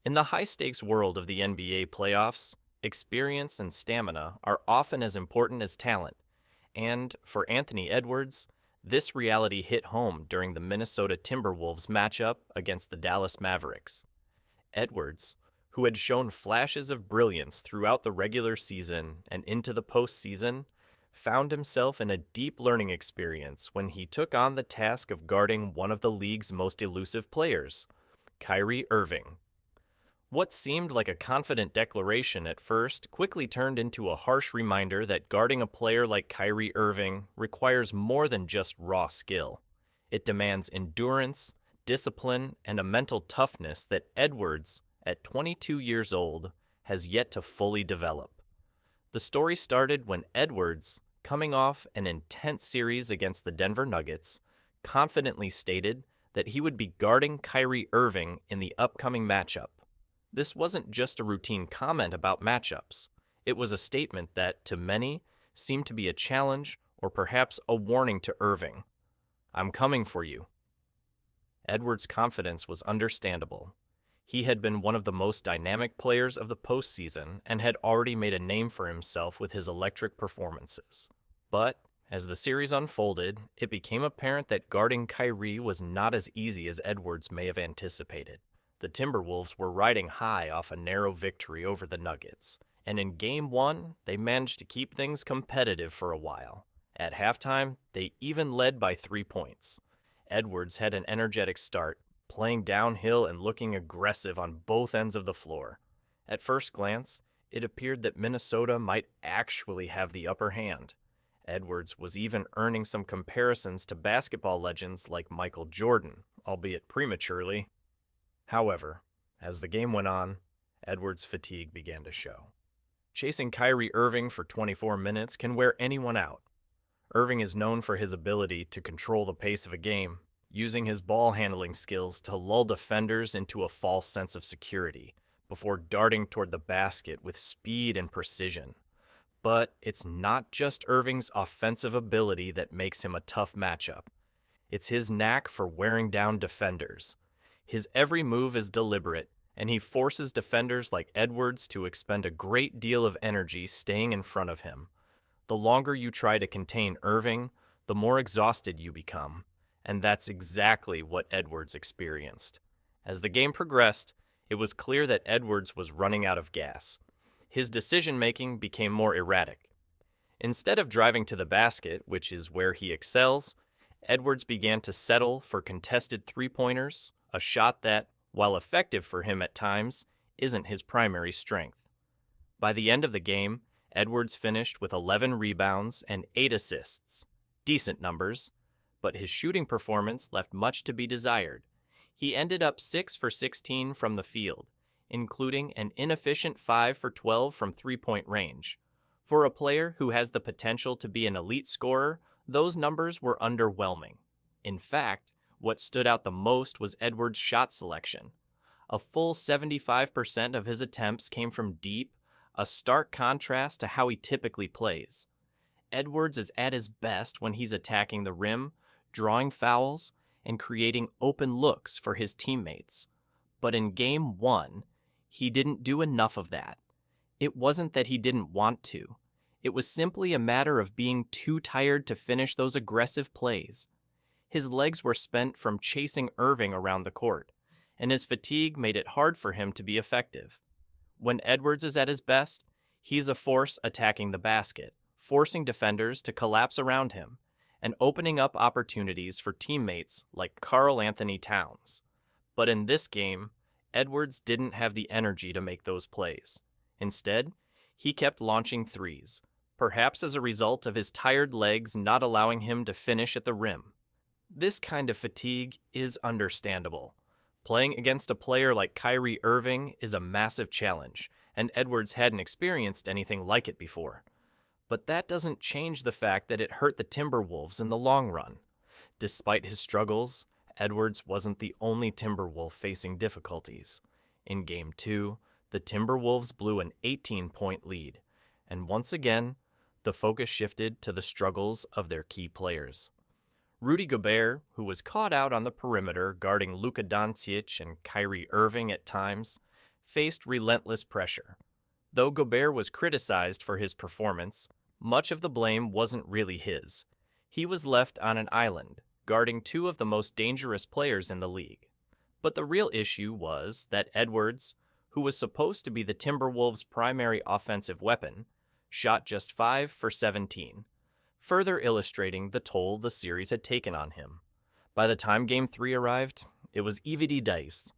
In the high-stakes world of the NBA playoffs, experience and stamina are often as important as talent, and for Anthony Edwards, this reality hit home during the Minnesota Timberwolves matchup against the Dallas Mavericks. Edwards, who had shown flashes of brilliance throughout the regular season and into the postseason, found himself in a deep learning experience when he took on the task of guarding one of the league's most elusive players, Kyrie Irving. What seemed like a confident declaration at first quickly turned into a harsh reminder that guarding a player like Kyrie Irving requires more than just raw skill. It demands endurance, discipline, and a mental toughness that Edwards, at 22 years old, has yet to fully develop. The story started when Edwards, coming off an intense series against the Denver Nuggets, confidently stated that he would be guarding Kyrie Irving in the upcoming matchup. This wasn't just a routine comment about matchups. It was a statement that, to many, seemed to be a challenge or perhaps a warning to Irving. "I'm coming for you." Edwards' confidence was understandable. He had been one of the most dynamic players of the postseason and had already made a name for himself with his electric performances. But, as the series unfolded, it became apparent that guarding Kyrie was not as easy as Edwards may have anticipated. The Timberwolves were riding high off a narrow victory over the Nuggets, and in Game 1, they managed to keep things competitive for a while. At halftime, they even led by 3 points. Edwards had an energetic start, playing downhill and looking aggressive on both ends of the floor. At first glance, it appeared that Minnesota might actually have the upper hand. Edwards was even earning some comparisons to basketball legends like Michael Jordan, albeit prematurely. However, as the game went on, Edwards' fatigue began to show. Chasing Kyrie Irving for 24 minutes can wear anyone out. Irving is known for his ability to control the pace of a game, using his ball handling skills to lull defenders into a false sense of security before darting toward the basket with speed and precision. But it's not just Irving's offensive ability that makes him a tough matchup. It's his knack for wearing down defenders. His every move is deliberate, and he forces defenders like Edwards to expend a great deal of energy staying in front of him. The longer you try to contain Irving, the more exhausted you become, and that's exactly what Edwards experienced. As the game progressed, it was clear that Edwards was running out of gas. His decision-making became more erratic. Instead of driving to the basket, which is where he excels, Edwards began to settle for contested three-pointers, a shot that, while effective for him at times, isn't his primary strength. By the end of the game, Edwards finished with 11 rebounds and 8 assists. Decent numbers, but his shooting performance left much to be desired. He ended up 6 for 16 from the field, including an inefficient 5 for 12 from three-point range. For a player who has the potential to be an elite scorer, those numbers were underwhelming. In fact, what stood out the most was Edwards' shot selection. A full 75% of his attempts came from deep, a stark contrast to how he typically plays. Edwards is at his best when he's attacking the rim, drawing fouls, and creating open looks for his teammates. But in Game 1, he didn't do enough of that. It wasn't that he didn't want to. It was simply a matter of being too tired to finish those aggressive plays. His legs were spent from chasing Irving around the court, and his fatigue made it hard for him to be effective. When Edwards is at his best, he's a force attacking the basket, forcing defenders to collapse around him, and opening up opportunities for teammates like Karl Anthony Towns. But in this game, Edwards didn't have the energy to make those plays. Instead, he kept launching threes, perhaps as a result of his tired legs not allowing him to finish at the rim. This kind of fatigue is understandable. Playing against a player like Kyrie Irving is a massive challenge, and Edwards hadn't experienced anything like it before. But that doesn't change the fact that it hurt the Timberwolves in the long run. Despite his struggles, Edwards wasn't the only Timberwolf facing difficulties. In Game 2, the Timberwolves blew an 18-point lead, and once again, the focus shifted to the struggles of their key players. Rudy Gobert, who was caught out on the perimeter guarding Luka Doncic and Kyrie Irving at times, faced relentless pressure. Though Gobert was criticized for his performance, much of the blame wasn't really his. He was left on an island, guarding two of the most dangerous players in the league. But the real issue was that Edwards, who was supposed to be the Timberwolves' primary offensive weapon, shot just 5 for 17, further illustrating the toll the series had taken on him. By the time Game 3 arrived, it was EVD dice.